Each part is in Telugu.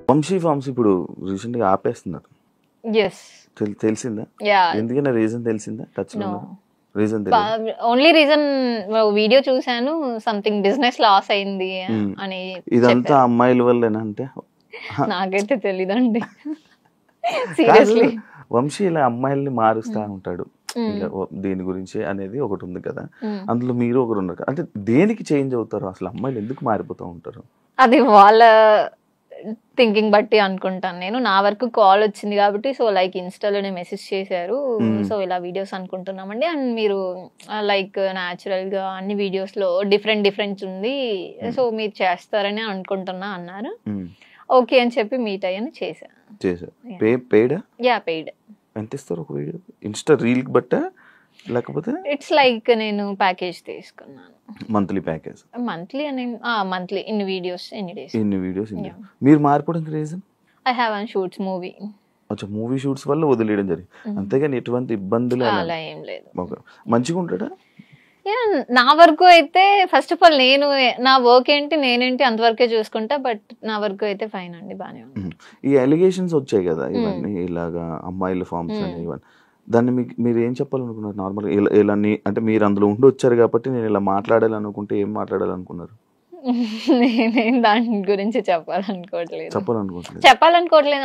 వంశీ ఫార్మ్స్ ఇప్పుడు రీసెంట్ గా ఆపేస్తున్నారు. తెలిసిందా? ఎందుకన్నా రీజన్ తెలిసిందా? టచ్ లో రీజన్ ఓన్లీ రీజన్ వీడియో చూసాను, సంథింగ్ బిజినెస్ లాస్ అయింది అని. ఇదంతా అమ్మాయిల వల్లేనా అంటే? నాకైతే తెలీదండి సీరియస్లీ. వంశీ ఇలా అమ్మాయిల్ని మారుస్తా ఉంటాడు దీని గురించి అనేది ఒకటి ఉంది కదా, అందులో మీరు ఒకరు ఉన్నారు. అంటే దేనికి చేంజ్ అవుతారు అసలు? అమ్మాయిలు ఎందుకు మారిపోతూ ఉంటారు? అది వాళ్ళ థింకింగ్ బట్టి అనుకుంటాను నేను. నా వరకు కాల్ వచ్చింది కాబట్టి, సో లైక్ ఇన్స్టాలోనే మెసేజ్ చేశారు, సో ఇలా వీడియోస్ అనుకుంటున్నామండి, అండ్ మీరు లైక్ న్యాచురల్ గా అన్ని వీడియోస్ లో డిఫరెంట్ ఉంది, సో మీరు చేస్తారని అనుకుంటున్నా అన్నారు. ఓకే అని చెప్పి మీట్ అయ్యాను, చేశాను. పెయిడ్. ఎంత ఇస్తారు ఒక వీడియో? ఇన్స్టా రీల్ కి బట్ట లేకపోతే ఇట్స్ లైక్ నేను ప్యాకేజ్ తీసుకున్నాను, మంత్లీ ప్యాకేజ్. మంత్లీ ఇన్ని వీడియోస్ ఎన్ని డేస్. మీరు మారిపోవడానికి reason? I have one shoots movie. అచ్చా, మూవీ షూట్స్ వల్ల వదిలేయడం జరిగింది, అంతేగాని ఎటువంటి ఇబ్బందులు అలా ఏం లేదు. మంచిగా ఉంటాడా? నా వరకు అయితే ఫస్ట్ ఆఫ్ ఆల్ నేను నా వర్క్ ఏంటి నేనేంటి అంతవరకే చూసుకుంటా, బట్ నా వరకు అయితే ఫైన్ అండి, బానే ఉంది. ఈ అలిగేషన్స్ వచ్చాయి కదా ఇవన్నీ, ఇలాగా అమ్మాయిల ఫార్మ్స్ అని ఇవన్నీ, దాన్ని మీరు ఏం చెప్పాలనుకున్నారు నార్మల్గా? ఇలా అంటే మీరు అందులో ఉండి వచ్చారు కాబట్టి నేను ఇలా మాట్లాడాలనుకుంటే ఏం మాట్లాడాలనుకున్నారు? నేనేం దాని గురించి చెప్పాలనుకోవట్లేదు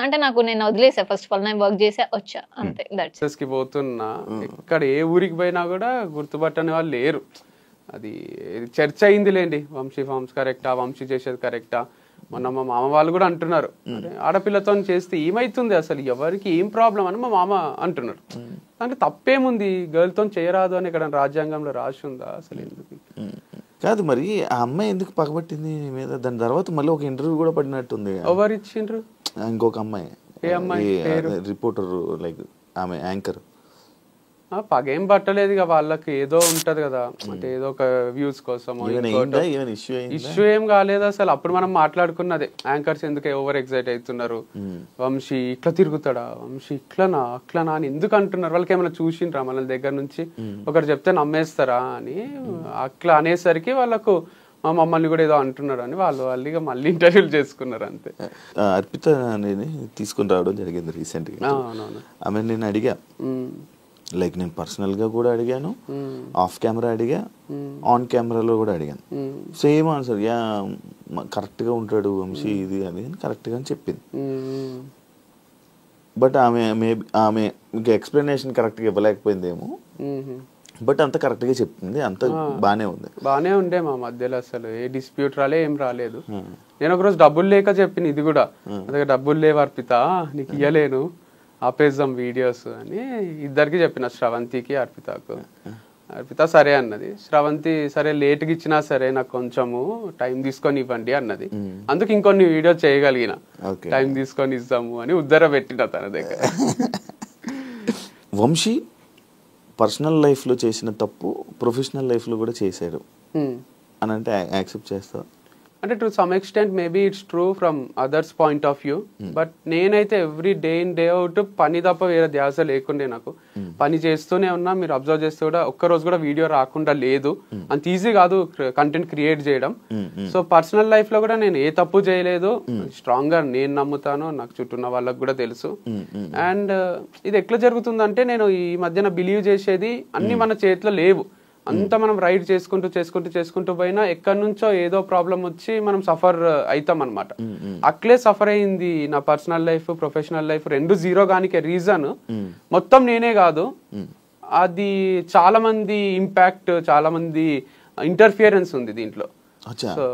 అంటే నేను వదిలేసా. ఫస్ట్ ఆఫ్ ఆల్ నేను వర్క్ చేసా వచ్చా అంతే. దట్స్ కి పోతున్నా, ఎక్కడ ఏ ఊరికి పోయినా కూడా గుర్తుపట్టని వాళ్ళు లేరు. అది చర్చ అయింది లేండి, వంశీ ఫార్మ్స్ కరెక్టా, వంశీ చేసేది కరెక్టా. మొన్న మా మామ వాళ్ళు కూడా అంటున్నారు, ఆడపిల్లతో చేస్తే ఏమైతుంది అసలు, ఎవరికి ఏం ప్రాబ్లం అని మా మామ అంటున్నారు. అంటే తప్పేముంది, గర్ల్ తో చేయరాదు అని ఇక్కడ రాజ్యాంగంలో రాసి ఉందా అసలు? ఎందుకు కాదు మరి ఆ అమ్మాయి ఎందుకు పగబట్టింది మీద? దాని తర్వాత మళ్ళీ ఒక ఇంటర్వ్యూ కూడా పడినట్టుంది. ఎవరు ఇచ్చిండ్రు? ఇంకొక అమ్మాయి. ఏ అమ్మాయి? రిపోర్టర్, లైక్ ఆమె యాంకర్. పగేం పట్టలేదు ఇక, వాళ్ళకి ఏదో ఉంటది కదా, అంటే ఏదో ఒక వ్యూస్ కోసం. ఇష్యూ ఏం కాలేదు అసలు. అప్పుడు మనం మాట్లాడుకున్నదే, యాంకర్స్ ఎందుకు ఓవర్ ఎక్సైట్ అవుతున్నారు, వంశీ ఇట్లా తిరుగుతాడా, వంశీ ఇట్లనా అట్లనా అని ఎందుకు అంటున్నారు, వాళ్ళకి ఏమైనా చూసిండ్రా మన దగ్గర నుంచి, ఒకరు చెప్తే నమ్మేస్తారా అని అట్లా అనేసరికి వాళ్ళకు మమ్మల్ని కూడా ఏదో అంటున్నారు అని వాళ్ళు మళ్ళీ ఇంటర్వ్యూలు చేసుకున్నారు అంతే. అర్పిత అనేది తీసుకుని రావడం జరిగింది రీసెంట్ గా. ఆమె నేను అడిగా, లైక్ నేను పర్సనల్ గా కూడా అడిగాను, ఆఫ్ కెమెరా అడిగా, ఆన్ కెమెరాలో కూడా అడిగాను. సేమ్ ఆన్సర్, యా కరెక్ట్ గా ఉంటాడు వంశీ ఇది అది కరెక్ట్ గా అని చెప్పింది. బట్ ఆమె ఇంకా ఎక్స్ప్లెనేషన్ కరెక్ట్ గా ఇవ్వలేకపోయిందేమో, బట్ అంత కరెక్ట్ గా చెప్పింది, అంత బానే ఉంది. బానే ఉండే మా మధ్యలో అసలు ఏ డిస్ప్యూట్ ఏం రాలేదు. నేను ఒకరోజు డబ్బులు లేక చెప్పిన ఇది కూడా, అదే డబ్బులు లేవు అర్పిత నీకు ఇయ్యలేను, ఆపేద్దాం వీడియోస్ అని ఇద్దరికి చెప్పిన, శ్రవంతికి అర్పితకు. అర్పిత సరే అన్నది, శ్రవంతి సరే లేట్గా ఇచ్చినా సరే నాకు కొంచెము టైం తీసుకొని ఇవ్వండి అన్నది. అందుకు ఇంకొన్ని వీడియో చేయగలిగిన, టైం తీసుకొని ఇస్తాము అని ఉద్దర పెట్టిన తన దగ్గర. వంశీ పర్సనల్ లైఫ్ లో చేసిన తప్పు ప్రొఫెషనల్ లైఫ్ లో కూడా చేశాడు అని అంటే యాక్సెప్ట్ చేస్తావు? అంటే to some extent maybe it's true from others point of view, but నేనైతే every day in day out పని తప్ప వేరే ధ్యాస లేకుండే. నాకు పని చేస్తూనే ఉన్నా, మీరు అబ్జర్వ్ చేస్తే కూడా ఒక్కరోజు కూడా వీడియో రాకుండా లేదు. అంత ఈజీ కాదు కంటెంట్ క్రియేట్ చేయడం. సో పర్సనల్ లైఫ్ లో కూడా నేను ఏ తప్పు చేయలేదు, స్ట్రాంగ్ గా నేను నమ్ముతాను, నాకు చుట్టూ ఉన్న వాళ్ళకి కూడా తెలుసు. అండ్ ఇది ఎట్లా జరుగుతుందంటే, నేను ఈ మధ్యన బిలీవ్ చేసేది అన్ని మన చేతిలో లేవు. అంతా మనం రైడ్ చేసుకుంటూ పోయినా ఎక్కడి నుంచో ఏదో ప్రాబ్లం వచ్చి మనం సఫర్ అవుతాం అనమాట. అట్లే సఫర్ అయింది నా పర్సనల్ లైఫ్, ప్రొఫెషనల్ లైఫ్ రెండు జీరో గానికి రీజన్ మొత్తం నేనే కాదు, అది చాలా మంది ఇంపాక్ట్, చాలా మంది ఇంటర్ఫియరెన్స్ ఉంది దీంట్లో. సో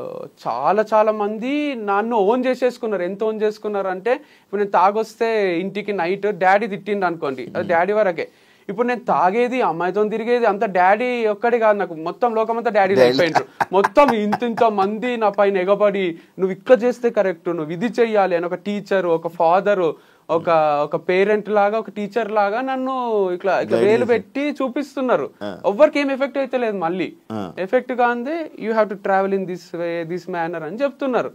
చాలా మంది నన్ను ఓన్ చేసేసుకున్నారు. ఎంత ఓన్ చేసుకున్నారు అంటే, ఇప్పుడు నేను తాగొస్తే ఇంటికి నైట్ డాడీ తిట్టిండు అనుకోండి, అది డాడీ వరకే. ఇప్పుడు నేను తాగేది, అమ్మాయితో తిరిగేది అంత డాడీ ఒక్కడే కాదు, నాకు మొత్తం లోకమంతా డాడీ అయిపోయిండ్రు. మొత్తం ఇంత మంది నా పైన ఎగబడి నువ్వు ఇక్కడ చేస్తే కరెక్ట్, నువ్వు ఇది చెయ్యాలి అని ఒక టీచర్, ఒక ఫాదరు, ఒక పేరెంట్ లాగా, ఒక టీచర్ లాగా నన్ను ఇట్లా వేలు పెట్టి చూపిస్తున్నారు. ఎవ్వరికి ఏం ఎఫెక్ట్ అయితే లేదు, మళ్ళీ ఎఫెక్ట్ కాంది you have to travel in this way, this manner అని చెప్తున్నారు.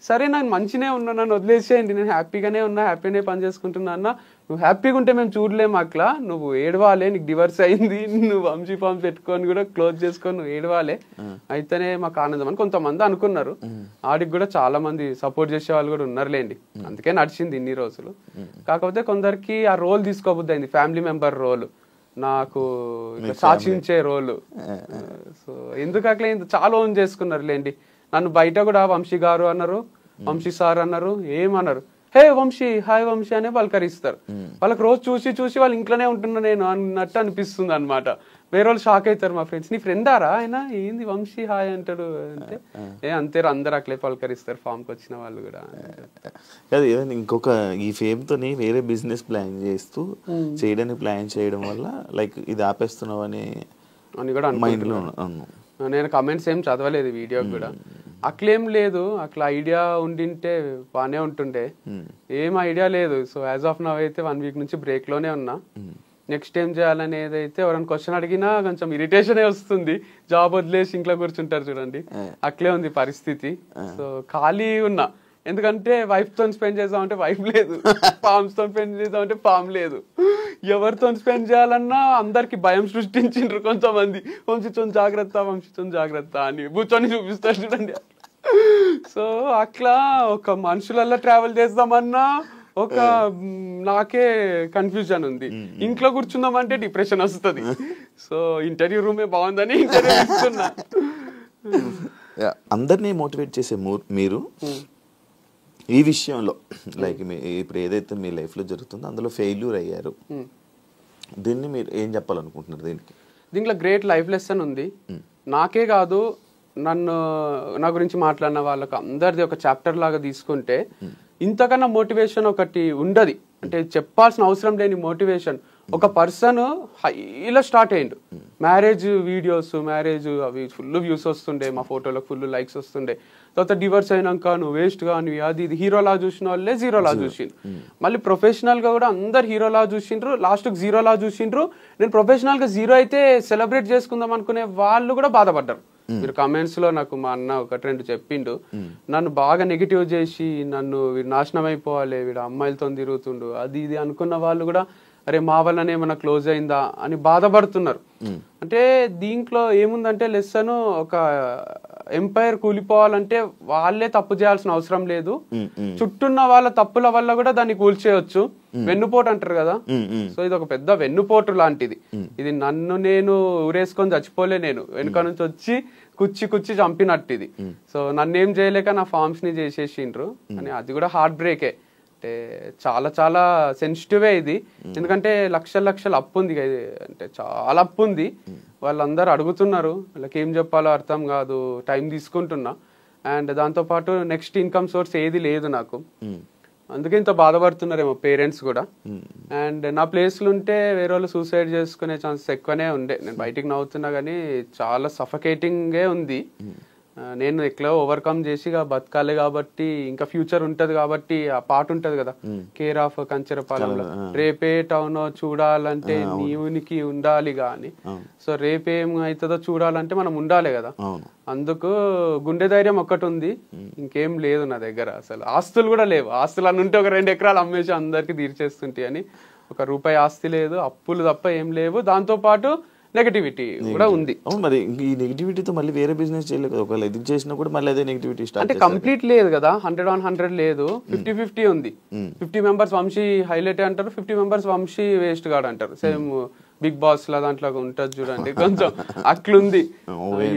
సరే నాకు మంచినే ఉన్నా, నన్ను వదిలేసేయండి, నేను హ్యాపీగానే ఉన్నా, హ్యాపీనే పని చేసుకుంటున్నా అన్న, నువ్వు హ్యాపీగా ఉంటే మేము చూడలేము అట్లా, నువ్వు ఏడవాలే, నీకు డివర్స్ అయింది, నువ్వు వంశీ ఫామ్ పెట్టుకొని కూడా క్లోజ్ చేసుకొని నువ్వు ఏడవాలే, అయితేనే మాకు ఆనందం అని కొంతమంది అనుకున్నారు. ఆడికి కూడా చాలా మంది సపోర్ట్ చేసే వాళ్ళు కూడా ఉన్నారులేండి, అందుకే నడిచింది ఇన్ని రోజులు. కాకపోతే కొందరికి ఆ రోల్ తీసుకోబుద్ది అయింది, ఫ్యామిలీ మెంబర్ రోల్, నాకు సాక్షించే రోల్. సో ఎందుకు అట్లా చాలా ఓన్ చేసుకున్నారు లేండి. నన్ను బయట కూడా వంశీ గారు అన్నారు, వంశీ సార్ అన్నారు, ఏమన్నారు, హే వంశీ, హాయ్ వంశీ అనే పలకరిస్తారు. వాళ్ళకి రోజు చూసి చూసి వాళ్ళు ఇంట్లోనే ఉంటున్నా నేను అన్నట్టు అనిపిస్తుంది అనమాట. వేరే వాళ్ళు షాక్ అవుతారు, మా ఫ్రెండ్స్ నీ ఫ్రెండారా ఆయన, ఏంది వంశీ హాయ్ అంటాడు అంటే, అంతే అందరు అట్లే పలకరిస్తారు ఫామ్కి వచ్చిన వాళ్ళు కూడా. కాదు ఏదైనా ఇంకొక ఈ ఫేమ్తోని వేరే బిజినెస్ ప్లాన్ చేస్తూ చేయడానికి ప్లాన్ చేయడం వల్ల లైక్ ఇది ఆపేస్తున్నావు అని కూడా మైండ్లో. నేను కమెంట్స్ ఏం చదవలేదు వీడియో కూడా, అట్లేం లేదు, అట్లా ఐడియా ఉండింటే బాగానే ఉంటుండే, ఏం ఐడియా లేదు. సో యాజ్ ఆఫ్ నవ్ అయితే 1 వీక్ నుంచి బ్రేక్ లోనే ఉన్నా. నెక్స్ట్ ఏం చేయాలనేది అయితే ఎవరైనా క్వశ్చన్ అడిగినా కొంచెం ఇరిటేషనే వస్తుంది, జాబ్ వదిలేసి ఇంట్లో కూర్చుంటారు చూడండి, అట్లే ఉంది పరిస్థితి. సో ఖాళీ ఉన్నా, ఎందుకంటే వైఫ్ తో స్పెండ్ చేద్దామంటే వైఫ్ లేదు, ఫామ్స్ తో స్పెండ్ చేద్దామంటే ఫామ్ లేదు, ఎవరితో స్పెండ్ చేయాలన్నా అందరికి భయం సృష్టించిండ్రు కొంతమంది, వంశీతో జాగ్రత్త, వంశీతో జాగ్రత్త అని కూర్చొని చూపిస్తారు చూడండి. సో అట్లా ఒక మనుషులల్లో ట్రావెల్ చేద్దామన్నా ఒక నాకే కన్ఫ్యూజన్ ఉంది, ఇంట్లో కూర్చుందామంటే డిప్రెషన్ వస్తుంది. సో ఇంటర్వ్యూ రూమే బాగుందని ఇంటర్వ్యూ ఇస్తున్నా. అందరినీ మోటివేట్ చేసే మీరు ఈ విషయంలో లైక్ ఇప్పుడు ఏదైతే మీ లైఫ్లో జరుగుతుందో అందులో ఫెయిల్యూర్ అయ్యారు, దీన్ని మీరు ఏం చెప్పాలనుకుంటున్నారు? దీంట్లో గ్రేట్ లైఫ్ లెసన్ ఉంది. నాకే కాదు, నా గురించి మాట్లాడిన వాళ్ళకి అందరిది ఒక చాప్టర్ లాగా తీసుకుంటే ఇంతకన్నా మోటివేషన్ ఒకటి ఉండదు. అంటే చెప్పాల్సిన అవసరం లేని మోటివేషన్. ఒక పర్సన్ హైలో స్టార్ట్ అయ్యిండు, మ్యారేజ్ వీడియోస్, మ్యారేజ్ అవి ఫుల్ వ్యూస్ వస్తుండే, మా ఫోటోలకు ఫుల్ లైక్స్ వస్తుండే. తర్వాత డివర్స్ అయినాక నువ్వు వేస్ట్ గా నువ్వు అది ఇది హీరోలా చూసిన వాళ్ళే జీరోలా చూసిండ్రు. మళ్ళీ ప్రొఫెషనల్ గా కూడా అందరు హీరోలా చూసిండ్రు, లాస్ట్ కి జీరోలా చూసిండ్రు. నేను ప్రొఫెషనల్ గా జీరో అయితే సెలబ్రేట్ చేసుకుందాం అనుకునే వాళ్ళు కూడా బాధపడ్డారు. మీరు కమెంట్స్ లో నాకు మా అన్న 1-2 చెప్పిండు, నన్ను బాగా నెగిటివ్ చేసి నన్ను వీడు నాశనం అయిపోవాలి, వీడు అమ్మాయిలతో తిరుగుతుండు అది ఇది అనుకున్న వాళ్ళు కూడా అరే మా వల్లనే ఏమన్నా క్లోజ్ అయిందా అని బాధపడుతున్నారు. అంటే దీంట్లో ఏముందంటే లెసన్, ఒక ఎంపైర్ కూలిపోవాలంటే వాళ్ళే తప్పు చేయాల్సిన అవసరం లేదు, చుట్టూన్న వాళ్ళ తప్పుల వల్ల కూడా దాన్ని కూల్చేయచ్చు. వెన్నుపోటు అంటారు కదా, సో ఇది ఒక పెద్ద వెన్నుపోటు లాంటిది. ఇది నన్ను నేను ఊరేసుకొని చచ్చిపోలే, నేను వెనుక నుంచి వచ్చి కుచ్చి చంపినట్టు ఇది. సో నన్నేం చేయలేక నా ఫార్మ్స్ ని చేసేసిండ్రు అని, అది కూడా హార్ట్ బ్రేకే. అంటే చాలా చాలా సెన్సిటివే ఇది, ఎందుకంటే లక్షల అప్పు ఉంది, అంటే చాలా అప్పు ఉంది. వాళ్ళందరూ అడుగుతున్నారు, వాళ్ళకి ఏం చెప్పాలో అర్థం కాదు, టైం తీసుకుంటున్నా. అండ్ దాంతోపాటు నెక్స్ట్ ఇన్కమ్ సోర్స్ ఏది లేదు నాకు, అందుకే ఇంత బాధపడుతున్నారేమో పేరెంట్స్ కూడా. అండ్ నా ప్లేస్లో ఉంటే వేరే వాళ్ళు సూసైడ్ చేసుకునే ఛాన్సెస్ ఎక్కువనే ఉండే. నేను బయటికి నవ్వుతున్నా కానీ చాలా సఫకేటింగే ఉంది. నేను ఎట్లా ఓవర్కమ్ చేసి బతకాలి కాబట్టి, ఇంకా ఫ్యూచర్ ఉంటది కాబట్టి, ఆ పాట ఉంటది కదా కేర్ ఆఫ్ కంచెరపాలెంలో, రేపే టౌన్ చూడాలంటే నీవునికి ఉండాలి గాని, సో రేపేం అవుతుందో చూడాలంటే మనం ఉండాలి కదా. అందుకు గుండె ధైర్యం ఒక్కటి ఉంది, ఇంకేం లేదు నా దగ్గర. అసలు ఆస్తులు కూడా లేవు, ఆస్తులు అని ఉంటే ఒక 2 ఎకరాలు అమ్మేసి అందరికి తీర్చేస్తుంటే అని, 1 రూపాయి ఆస్తి లేదు, అప్పులు తప్ప ఏం లేవు. దాంతో పాటు నెగటివిటీ కూడా ఉంది. మరి ఈ నెగటివిటీతో మళ్ళీ వేరే బిజినెస్ చేయలేదు, ఒకవేళ ఇది చేసినా కూడా మళ్ళీ అదే నెగటివిటీ స్టార్ట్. అంటే కంప్లీట్ లేదు కదా, 100 లేదు, 50-50 ఉంది. 50 మెంబర్స్ వంశీ హైలైట్ అంటారు, 50 మెంబర్స్ వంశీ వేస్ట్ గాడు అంటారు. సేమ్ బిగ్ బాస్ లా దాంట్లో ఉంటది చూడండి, కొంచెం అట్లుంది.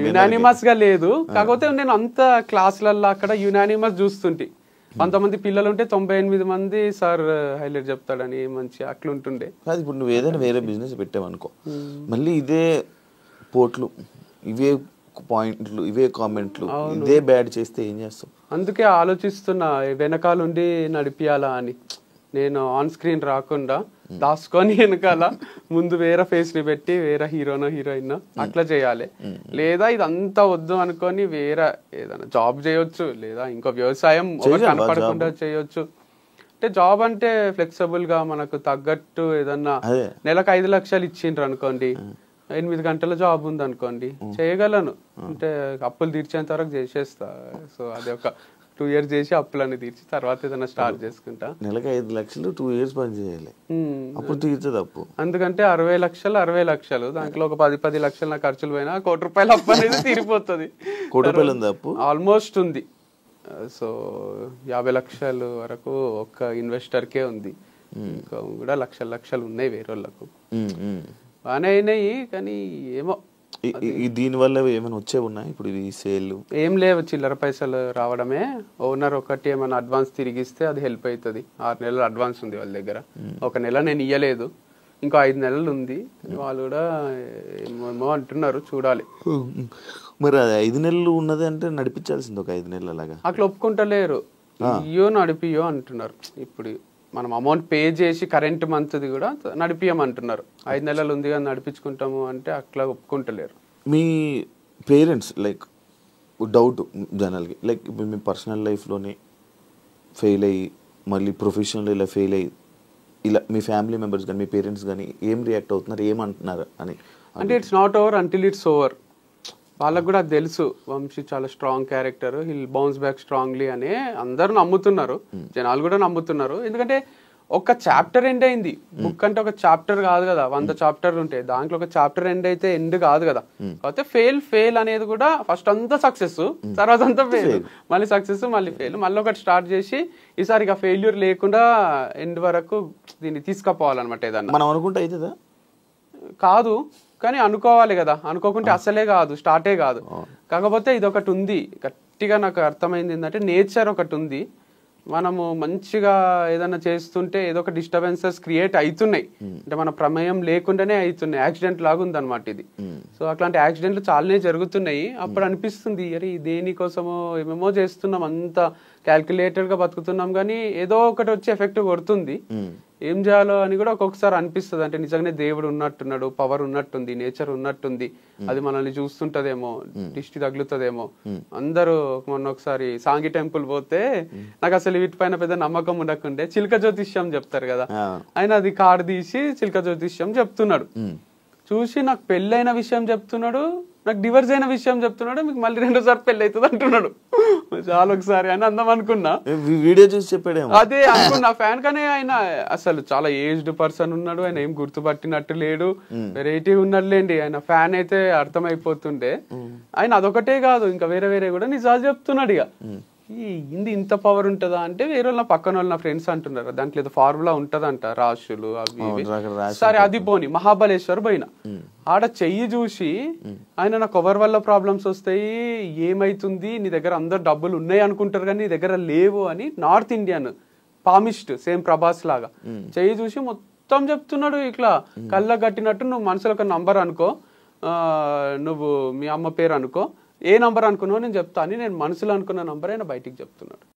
యునానిమస్ గా లేదు, కాకపోతే నేను అంత క్లాసులలో అక్కడ యునానిమస్ చూస్తుంటే, 100 మంది పిల్లలు ఉంటే 98 మంది సార్ హైలైట్ చెప్తాడని మంచి అట్లుంటుండే. కాదు ఇప్పుడు నువ్వు ఏదైనా వేరే బిజినెస్ పెట్టావనుకో, మళ్ళీ ఇదే పోట్లు, ఇవే పాయింట్లు, ఇవే కామెంట్లు, ఇదే బ్యాడ్ చేస్తే ఏం చేస్తావు? అందుకే ఆలోచిస్తున్నా వెనకాలండి నడిపియాలా అని. నేను ఆన్ స్క్రీన్ రాకుండా దాచుకొని వెనకాల ముందు వేరే ఫేస్ ని పెట్టి వేరే హీరోనో హీరోయిన్ అట్లా చేయాలి. లేదా ఇదంతా వద్దు అనుకొని వేరే ఏదైనా జాబ్ చేయొచ్చు, లేదా ఇంకో వ్యవసాయం కనపడకుండా చేయొచ్చు. అంటే జాబ్ అంటే ఫ్లెక్సిబుల్ గా మనకు తగ్గట్టు ఏదన్నా నెలకు 5 లక్షలు ఇచ్చిండ్రు అనుకోండి, 8 గంటల జాబ్ ఉంది అనుకోండి, చేయగలను. అంటే అప్పులు తీర్చేంత వరకు చేసేస్తా. సో అది ఒక 2 years చేసి అప్పులన్నీ తీర్చి తర్వాత ఏదైనా స్టార్ట్ చేసుకుంటా. నెలకు 5 లక్షలు 2 years పని చేయాలి, అప్పుడు తీర్చదు అప్పు. అందుకంటే 60 లక్షలు దాంట్లో ఒక 10 లక్షలు నా ఖర్చులు పోయినా 1 కోటి రూపాయలు అప్పు అనేది తీరిపోతుంది. 1 కోటి రూపాయలు ఉంది అప్పు ఆల్మోస్ట్ ఉంది. సో 50 లక్షలు వరకు ఒక్క ఇన్వెస్టర్కే ఉంది, ఇంకా కూడా లక్షలు ఉన్నాయి వేరే వాళ్ళకు. బాగానే అయినాయి కానీ ఏమో దీని వల్ల ఏమైనా వచ్చే ఉన్నాయి ఇప్పుడు ఈ సేల్? ఏం లేవు, చిల్లర పైసలు రావడమే. ఓనర్ ఒకటి ఏమైనా అడ్వాన్స్ తిరిగిస్తే అది హెల్ప్ అవుతుంది. 6 నెలలు అడ్వాన్స్ ఉంది వాళ్ళ దగ్గర, 1 నెల నేను ఇయ్యలేదు, ఇంకో 5 నెలలు ఉంది. వాళ్ళు కూడా ఏమో అంటున్నారు, చూడాలి. మరి అది 5 నెలలు ఉన్నది అంటే నడిపించాల్సింది ఒక 5 నెలలు అలాగా. అట్లా ఒప్పుకుంటలేరు, ఇయ్యో నడిపియో అంటున్నారు. ఇప్పుడు మనం అమౌంట్ పే చేసి కరెంట్ మంత్ది కూడా నడిపియమంటున్నారు. 5 నెలలు ఉంది కానీ నడిపించుకుంటాము అంటే అట్లా ఒప్పుకుంటలేరు. మీ పేరెంట్స్ లైక్ డౌట్ జనరల్గా లైక్ ఇప్పుడు మీ పర్సనల్ లైఫ్లోనే ఫెయిల్ అయ్యి మళ్ళీ ప్రొఫెషనల్ ఇలా ఫెయిల్ అయ్యి ఇలా మీ ఫ్యామిలీ మెంబర్స్ కానీ మీ పేరెంట్స్ కానీ ఏం రియాక్ట్ అవుతున్నారు, ఏమంటున్నారు అని? అంటే it's not over until it's over. వాళ్ళకు కూడా తెలుసు వంశీ చాలా strong character, hill bounce back strongly అని అందరూ నమ్ముతున్నారు, జనాలు కూడా నమ్ముతున్నారు. ఎందుకంటే ఒక చాప్టర్ ఎండ్ అయింది. బుక్ అంటే ఒక చాప్టర్ కాదు కదా, 100 చాప్టర్లు ఉంటాయి, దాంట్లో ఒక చాప్టర్ ఎండ్ అయితే ఎండ్ కాదు కదా. కాకపోతే ఫెయిల్ అనేది కూడా ఫస్ట్ అంతా సక్సెస్, తర్వాత అంతా ఫెయిల్, మళ్ళీ సక్సెస్, మళ్ళీ ఫెయిల్, మళ్ళీ ఒకటి స్టార్ట్ చేసి ఈసారి ఇక ఫెయిల్యూర్ లేకుండా ఎండ్ వరకు దీన్ని తీసుకుపోవాలన్నమాట. ఏదన్నా మనం అనుకుంటే అవుతుందా? కాదు కానీ అనుకోవాలి కదా, అనుకోకుంటే అసలే కాదు, స్టార్టే కాదు. కాకపోతే ఇది ఒకటి ఉంది గట్టిగా నాకు అర్థమైంది ఏంటంటే నేచర్ ఒకటి ఉంది. మనము మంచిగా ఏదైనా చేస్తుంటే ఏదో ఒక డిస్టర్బెన్సెస్ క్రియేట్ అవుతున్నాయి, అంటే మన ప్రమేయం లేకుండానే అవుతున్నాయి. యాక్సిడెంట్ లాగా ఉంది అనమాట ఇది. సో అట్లాంటి యాక్సిడెంట్లు చాలానే జరుగుతున్నాయి. అప్పుడు అనిపిస్తుంది అరే దేనికోసమో ఏమేమో చేస్తున్నాం, అంత క్యాల్కులేటెడ్ గా బతుకుతున్నాం కానీ ఏదో ఒకటి వచ్చి ఎఫెక్ట్ కొడుతుంది. ఏం చేయాలో అని కూడా ఒక్కొక్కసారి అనిపిస్తుంది. అంటే నిజంగానే దేవుడు ఉన్నట్టున్నాడు, పవర్ ఉన్నట్టుంది, నేచర్ ఉన్నట్టుంది, అది మనల్ని చూస్తుంటదేమో, దిష్టి తగులుతుందేమో. అందరూ మొన్న ఒకసారి సాంగి టెంపుల్ పోతే నాకు అసలు వీటిపైన పెద్ద నమ్మకం ఉండకుండే చిలక జ్యోతిష్యం చెప్తారు కదా, ఆయన అది కార్డు తీసి చిలక జ్యోతిష్యం చెప్తున్నాడు. చూసి నాకు పెళ్ళైన విషయం చెప్తున్నాడు, నాకు డివర్స్ అయిన విషయం చెప్తున్నాడు, మీకు మళ్ళీ 2సారి పెళ్లి అవుతుంది అంటున్నాడు. చాలా ఒకసారి అని అందం అనుకున్నా, వీడియో చూసి చెప్పాడు అదే అనుకున్నా. ఫ్యాన్ కానీ ఆయన అసలు చాలా ఏజ్డ్ పర్సన్ ఉన్నాడు, ఆయన ఏం గుర్తుపట్టినట్టు లేడు, వెరైటీ ఉన్నట్లేండి. ఆయన ఫ్యాన్ అయితే అర్థమైపోతుండే. ఆయన అదొకటే కాదు ఇంకా వేరే కూడా నిజాలు చెప్తున్నాడు. ఇక ఇది ఇంత పవర్ ఉంటుందా అంటే వేరే వాళ్ళ పక్కన వాళ్ళ ఫ్రెండ్స్ అంటున్నారు దాంట్లో ఏదో ఫార్ములా ఉంటదంట, రాశులు అవి. సరే అది పోని మహాబలేశ్వర్ పోయినా, ఆడ చెయ్యి చూసి ఆయన నాకు ఎవరి వల్ల ప్రాబ్లమ్స్ వస్తాయి, ఏమైతుంది, నీ దగ్గర అందరు డబ్బులు ఉన్నాయి అనుకుంటారు కానీ నీ దగ్గర లేవు అని north Indian palmist same Prabhas లాగా చెయ్యి చూసి మొత్తం చెప్తున్నాడు. ఇట్లా కళ్ళ కట్టినట్టు నువ్వు మనసులో ఒక నంబర్ అనుకో, నువ్వు మీ అమ్మ పేరు అనుకో, ఏ నంబర్ అనుకున్నావు నేను చెప్తా అని నేను మనసులో అనుకున్న నంబర్ అయినా బయటికి చెప్తున్నాడు.